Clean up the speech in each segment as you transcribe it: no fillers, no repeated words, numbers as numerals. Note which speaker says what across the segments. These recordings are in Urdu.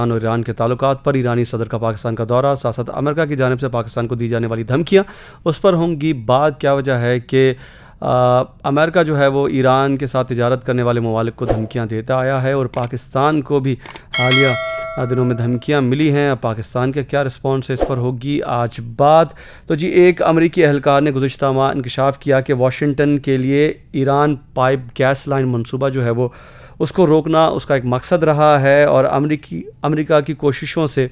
Speaker 1: اور ایران کے تعلقات پر ایرانی صدر کا پاکستان کا دورہ، ساتھ ساتھ امریکہ کی جانب سے پاکستان کو دی جانے والی دھمکیاں، اس پر ہوں گی بات۔ کیا وجہ ہے کہ امریکہ جو ہے وہ ایران کے ساتھ تجارت کرنے والے ممالک کو دھمکیاں دیتا آیا ہے، اور پاکستان کو بھی حالیہ دنوں میں دھمکیاں ملی ہیں۔ پاکستان کا کیا رسپانس ہے، اس پر ہوگی آج بات۔ تو جی، ایک امریکی اہلکار نے گزشتہ ماہ انکشاف کیا کہ واشنگٹن کے لیے ایران پائپ گیس لائن منصوبہ جو ہے وہ اس کو روکنا اس کا ایک مقصد رہا ہے، اور امریکہ کی کوششوں سے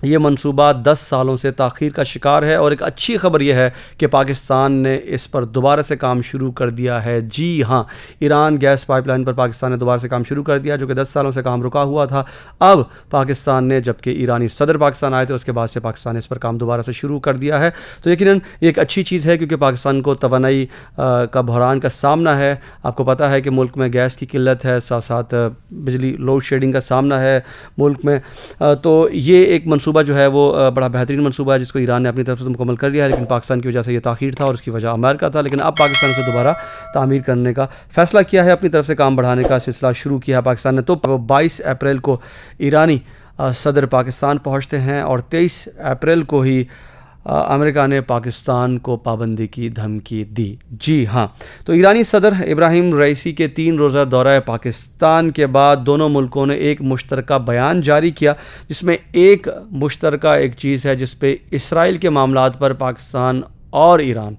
Speaker 1: یہ منصوبہ 10 سالوں سے تاخیر کا شکار ہے۔ اور ایک اچھی خبر یہ ہے کہ پاکستان نے اس پر دوبارہ سے کام شروع کر دیا ہے۔ جی ہاں، ایران گیس پائپ لائن پر پاکستان نے دوبارہ سے کام شروع کر دیا، جو کہ 10 سالوں سے کام رکا ہوا تھا۔ اب پاکستان نے، جبکہ ایرانی صدر پاکستان آئے تھے، اس کے بعد سے پاکستان نے اس پر کام دوبارہ سے شروع کر دیا ہے۔ تو یقیناً یہ ایک اچھی چیز ہے، کیونکہ پاکستان کو توانائی کا بحران کا سامنا ہے۔ آپ کو پتہ ہے کہ ملک میں گیس کی قلت ہے، ساتھ ساتھ بجلی لوڈ شیڈنگ کا سامنا ہے ملک میں۔ تو یہ ایک منصوبہ جو ہے وہ بڑا بہترین منصوبہ ہے، جس کو ایران نے اپنی طرف سے مکمل کر لیا ہے، لیکن پاکستان کی وجہ سے یہ تاخیر تھا، اور اس کی وجہ امریکہ تھا۔ لیکن اب پاکستان سے دوبارہ تعمیر کرنے کا فیصلہ کیا ہے، اپنی طرف سے کام بڑھانے کا سلسلہ شروع کیا ہے پاکستان نے۔ تو 22 اپریل کو ایرانی صدر پاکستان پہنچتے ہیں، اور 23 اپریل کو ہی امریکہ نے پاکستان کو پابندی کی دھمکی دی۔ جی ہاں، تو ایرانی صدر ابراہیم رئیسی کے 3 روزہ دورہ پاکستان کے بعد دونوں ملکوں نے ایک مشترکہ بیان جاری کیا، جس میں ایک مشترکہ چیز ہے جس پہ اسرائیل کے معاملات پر پاکستان اور ایران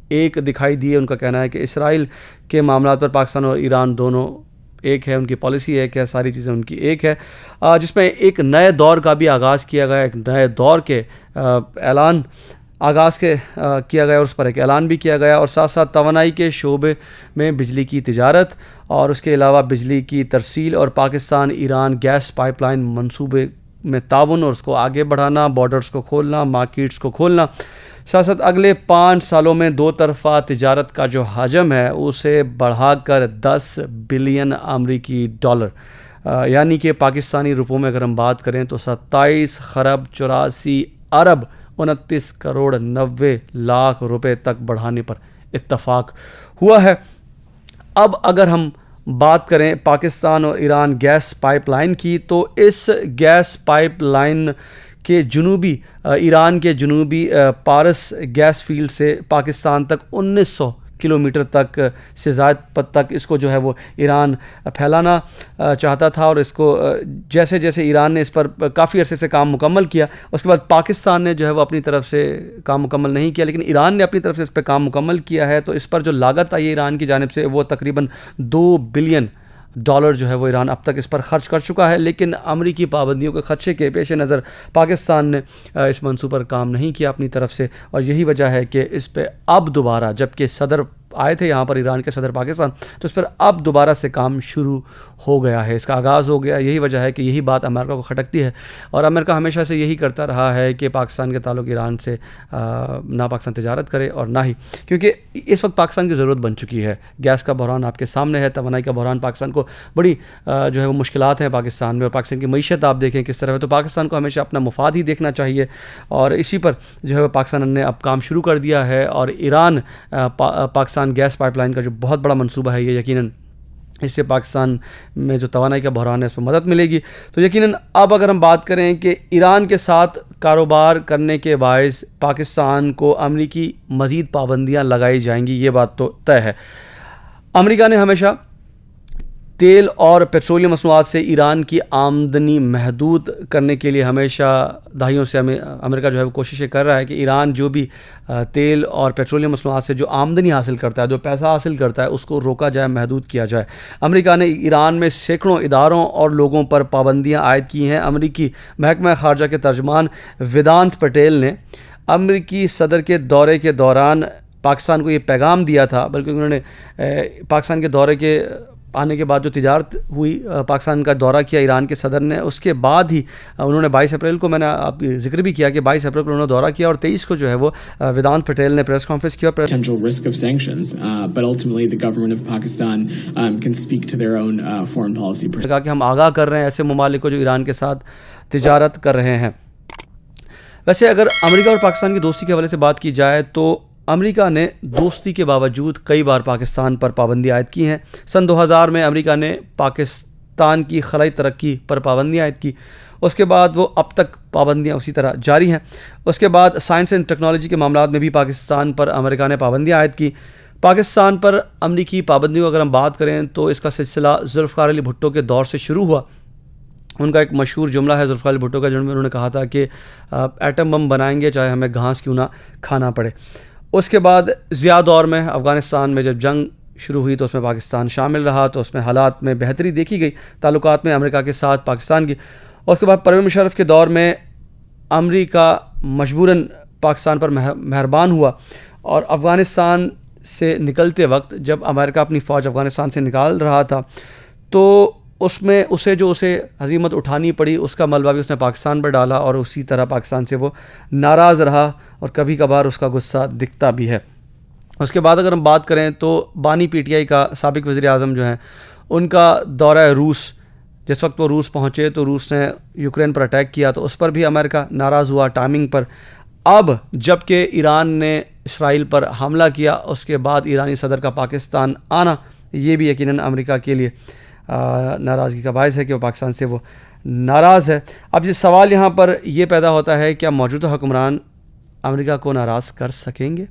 Speaker 1: ایک دکھائی دیے۔ ان کا کہنا ہے کہ اسرائیل کے معاملات پر پاکستان اور ایران دونوں ایک ہے، ان کی پالیسی ایک ہے، ساری چیزیں ان کی ایک ہے، جس میں ایک نئے دور کا بھی آغاز کیا گیا، ایک نئے دور کے اعلان کیا گیا، اور اس پر ایک اعلان بھی کیا گیا، اور ساتھ ساتھ توانائی کے شعبے میں بجلی کی تجارت، اور اس کے علاوہ بجلی کی ترسیل، اور Pakistan Iran gas pipeline منصوبے میں تعاون، اور اس کو آگے بڑھانا، بارڈرز کو کھولنا، مارکیٹس کو کھولنا۔ ساتھ ساتھ اگلے 5 سالوں میں 2 طرفہ تجارت کا جو حجم ہے اسے بڑھا کر 10 بلین امریکی ڈالر، یعنی کہ پاکستانی روپوں میں اگر ہم بات کریں تو 27 خرب 84 ارب 29 کروڑ 90 لاکھ روپے تک بڑھانے پر اتفاق ہوا ہے۔ اب اگر ہم بات کریں پاکستان اور ایران گیس پائپ لائن کی، تو اس گیس پائپ لائن کے جنوبی ایران کے جنوبی پارس گیس فیلڈ سے پاکستان تک 1900 کلومیٹر تک سے زائد پد تک اس کو جو ہے وہ ایران پھیلانا چاہتا تھا، اور اس کو جیسے جیسے ایران نے اس پر کافی عرصے سے کام مکمل کیا، اس کے بعد پاکستان نے جو ہے وہ اپنی طرف سے کام مکمل نہیں کیا، لیکن ایران نے اپنی طرف سے اس پہ کام مکمل کیا ہے۔ تو اس پر جو لاگت آئی ہے ایران کی جانب سے، وہ تقریباً 2 بلین ڈالر جو ہے وہ ایران اب تک اس پر خرچ کر چکا ہے، لیکن امریکی پابندیوں کے خدشے کے پیش نظر پاکستان نے اس منصوبے پر کام نہیں کیا اپنی طرف سے، اور یہی وجہ ہے کہ اس پہ اب دوبارہ، جبکہ صدر آئے تھے یہاں پر ایران کے صدر پاکستان، تو اس پر اب دوبارہ سے کام شروع ہو گیا ہے، اس کا آغاز ہو گیا۔ یہی وجہ ہے کہ یہی بات امریکہ کو کھٹکتی ہے، اور امریکہ ہمیشہ سے یہی کرتا رہا ہے کہ پاکستان کے تعلق ایران سے نہ پاکستان تجارت کرے، اور نہ ہی، کیونکہ اس وقت پاکستان کی ضرورت بن چکی ہے۔ گیس کا بحران آپ کے سامنے ہے، توانائی کا بحران، پاکستان کو بڑی جو ہے وہ مشکلات ہیں پاکستان میں، اور پاکستان کی معیشت آپ دیکھیں کس طرح ہے، تو پاکستان کو ہمیشہ اپنا مفاد ہی دیکھنا چاہیے، اور اسی پر جو ہے پاکستان نے اب کام شروع کر دیا ہے۔ اور Iran Pakistan gas pipeline کا جو بہت بڑا منصوبہ ہے، یہ یقیناً اس سے پاکستان میں جو توانائی کا بحران ہے اس پر مدد ملے گی۔ تو یقیناً اب اگر ہم بات کریں کہ ایران کے ساتھ کاروبار کرنے کے باعث پاکستان کو امریکی مزید پابندیاں لگائی جائیں گی، یہ بات تو طے ہے۔ امریکہ نے ہمیشہ تیل اور پیٹرولیم مصنوعات سے ایران کی آمدنی محدود کرنے کے لیے ہمیشہ دہائیوں سے امریکہ جو ہے وہ کوششیں کر رہا ہے کہ ایران جو بھی تیل اور پیٹرولیم مصنوعات سے جو آمدنی حاصل کرتا ہے، جو پیسہ حاصل کرتا ہے، اس کو روکا جائے، محدود کیا جائے۔ امریکہ نے ایران میں سینکڑوں اداروں اور لوگوں پر پابندیاں عائد کی ہیں۔ امریکی محکمہ خارجہ کے ترجمان ویدانت پٹیل نے امریکی صدر کے دورے کے دوران پاکستان کو یہ پیغام دیا تھا، بلکہ انہوں نے پاکستان کے دورے کے آنے کے بعد جو تجارت ہوئی، پاکستان کا دورہ کیا ایران کے صدر نے، اس کے بعد ہی انہوں نے 22 اپریل کو، میں نے آپ ذکر بھی کیا کہ 22 اپریل کو انہوں نے دورہ کیا، اور 23 کو جو ہے وہ ویدانت پٹیل نے پریس کانفرنس کیا۔
Speaker 2: potential risk of sanctions, but ultimately the government of Pakistan can speak to their own foreign policy.
Speaker 1: کہا کہ ہم آگاہ کر رہے ہیں ایسے ممالک کو جو ایران کے ساتھ تجارت کر رہے ہیں۔ ویسے اگر امریکہ اور پاکستان کی دوستی کے حوالے سے بات کی جائے تو امریکہ نے دوستی کے باوجود کئی بار پاکستان پر پابندی عائد کی ہیں۔ سن 2000 میں امریکہ نے پاکستان کی خلائی ترقی پر پابندی عائد کی۔ اس کے بعد وہ اب تک پابندیاں اسی طرح جاری ہیں. اس کے بعد سائنس اینڈ ٹیکنالوجی کے معاملات میں بھی پاکستان پر امریکہ نے پابندیاں عائد کی. پاکستان پر امریکی پابندیوں اگر ہم بات کریں تو اس کا سلسلہ ذوالفقار علی بھٹو کے دور سے شروع ہوا. ان کا ایک مشہور جملہ ہے ذوالفقار علی بھٹو کا، جن میں انہوں نے کہا تھا کہ ایٹم بم بنائیں گے چاہے ہمیں گھاس کیوں نہ کھانا پڑے. اس کے بعد ضیاء دور میں افغانستان میں جب جنگ شروع ہوئی تو اس میں پاکستان شامل رہا، تو اس میں حالات میں بہتری دیکھی گئی تعلقات میں امریکہ کے ساتھ پاکستان کی. اس کے بعد پرویز مشرف کے دور میں امریکہ مجبوراً پاکستان پر مہربان ہوا، اور افغانستان سے نکلتے وقت جب امریکہ اپنی فوج افغانستان سے نکال رہا تھا تو اس میں اسے ہزیمت اٹھانی پڑی، اس کا ملبہ بھی اس نے پاکستان پر ڈالا، اور اسی طرح پاکستان سے وہ ناراض رہا، اور کبھی کبھار اس کا غصہ دکھتا بھی ہے. اس کے بعد اگر ہم بات کریں تو بانی پی ٹی آئی کا سابق وزیر اعظم جو ہیں ان کا دورہ روس، جس وقت وہ روس پہنچے تو روس نے یوکرین پر اٹیک کیا تو اس پر بھی امریکہ ناراض ہوا ٹائمنگ پر. اب جب کہ ایران نے اسرائیل پر حملہ کیا، اس کے بعد ایرانی صدر کا پاکستان آنا، یہ بھی یقیناً امریکہ کے لیے ناراضگی کا باعث ہے کہ وہ پاکستان سے وہ ناراض ہے. اب یہ سوال یہاں پر یہ پیدا ہوتا ہے، کیا موجودہ حکمران امریکہ کو ناراض کر سکیں گے؟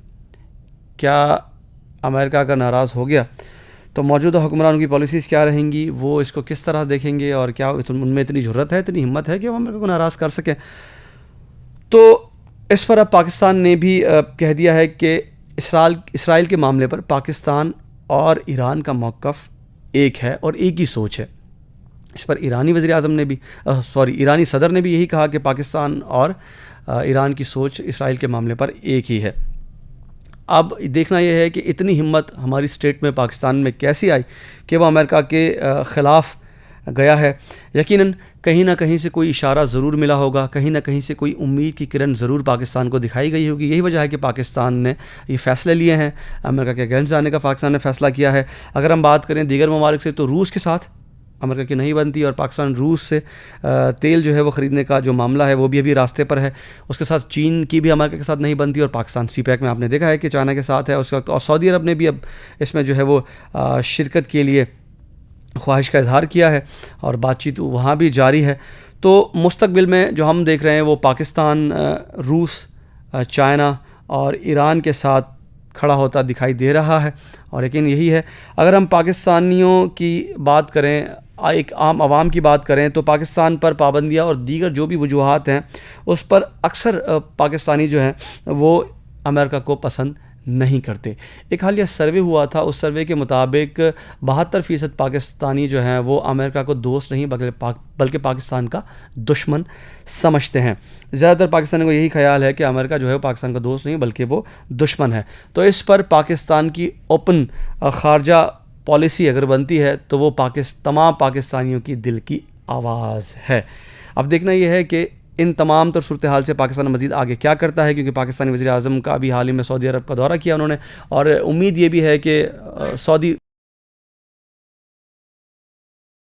Speaker 1: کیا امریکہ اگر ناراض ہو گیا تو موجودہ حکمرانوں کی پالیسیز کیا رہیں گی، وہ اس کو کس طرح دیکھیں گے، اور کیا ان میں اتنی جرت ہے، اتنی ہمت ہے کہ وہ امریکہ کو ناراض کر سکیں؟ تو اس پر اب پاکستان نے بھی کہہ دیا ہے کہ اسرائیل کے معاملے پر پاکستان اور ایران کا موقف ایک ہے اور ایک ہی سوچ ہے. اس پر ایرانی صدر نے بھی یہی کہا کہ پاکستان اور ایران کی سوچ اسرائیل کے معاملے پر ایک ہی ہے. اب دیکھنا یہ ہے کہ اتنی ہمت ہماری اسٹیٹ میں پاکستان میں کیسی آئی کہ وہ امریکہ کے خلاف گیا ہے. یقیناً کہیں نہ کہیں سے کوئی اشارہ ضرور ملا ہوگا، کہیں نہ کہیں سے کوئی امید کی کرن ضرور پاکستان کو دکھائی گئی ہوگی. یہی وجہ ہے کہ پاکستان نے یہ فیصلے لیے ہیں، امریکہ کے اگینسٹ جانے کا پاکستان نے فیصلہ کیا ہے. اگر ہم بات کریں دیگر ممالک سے تو روس کے ساتھ امریکہ کی نہیں بنتی، اور پاکستان روس سے تیل جو ہے وہ خریدنے کا جو معاملہ ہے وہ بھی ابھی راستے پر ہے. اس کے ساتھ چین کی بھی امریکہ کے ساتھ نہیں بنتی، اور پاکستان سی پیک میں آپ نے دیکھا ہے کہ چائنا کے ساتھ ہے اس وقت، اور سعودی عرب نے بھی اب اس میں جو ہے وہ شرکت کے لیے خواہش کا اظہار کیا ہے، اور بات چیت وہاں بھی جاری ہے. تو مستقبل میں جو ہم دیکھ رہے ہیں وہ پاکستان روس، چائنا اور ایران کے ساتھ کھڑا ہوتا دکھائی دے رہا ہے. اور لیکن یہی ہے، اگر ہم پاکستانیوں کی بات کریں، ایک عام عوام کی بات کریں، تو پاکستان پر پابندیاں اور دیگر جو بھی وجوہات ہیں اس پر اکثر پاکستانی جو ہیں وہ امریکہ کو پسند نہیں کرتے. ایک حالیہ سروے ہوا تھا، اس سروے کے مطابق 72% پاکستانی جو ہیں وہ امریکہ کو دوست نہیں بلکہ پاکستان کا دشمن سمجھتے ہیں. زیادہ تر پاکستانیوں کو یہی خیال ہے کہ امریکہ جو ہے وہ پاکستان کا دوست نہیں بلکہ وہ دشمن ہے. تو اس پر پاکستان کی اوپن خارجہ پالیسی اگر بنتی ہے تو وہ تمام پاکستانیوں کی دل کی آواز ہے. اب دیکھنا یہ ہے کہ ان تمام تر صورتحال سے پاکستان مزید آگے کیا کرتا ہے، کیونکہ پاکستانی وزیر اعظم کا بھی حال ہی میں سعودی عرب کا دورہ کیا انہوں نے، اور امید یہ بھی ہے کہ سعودی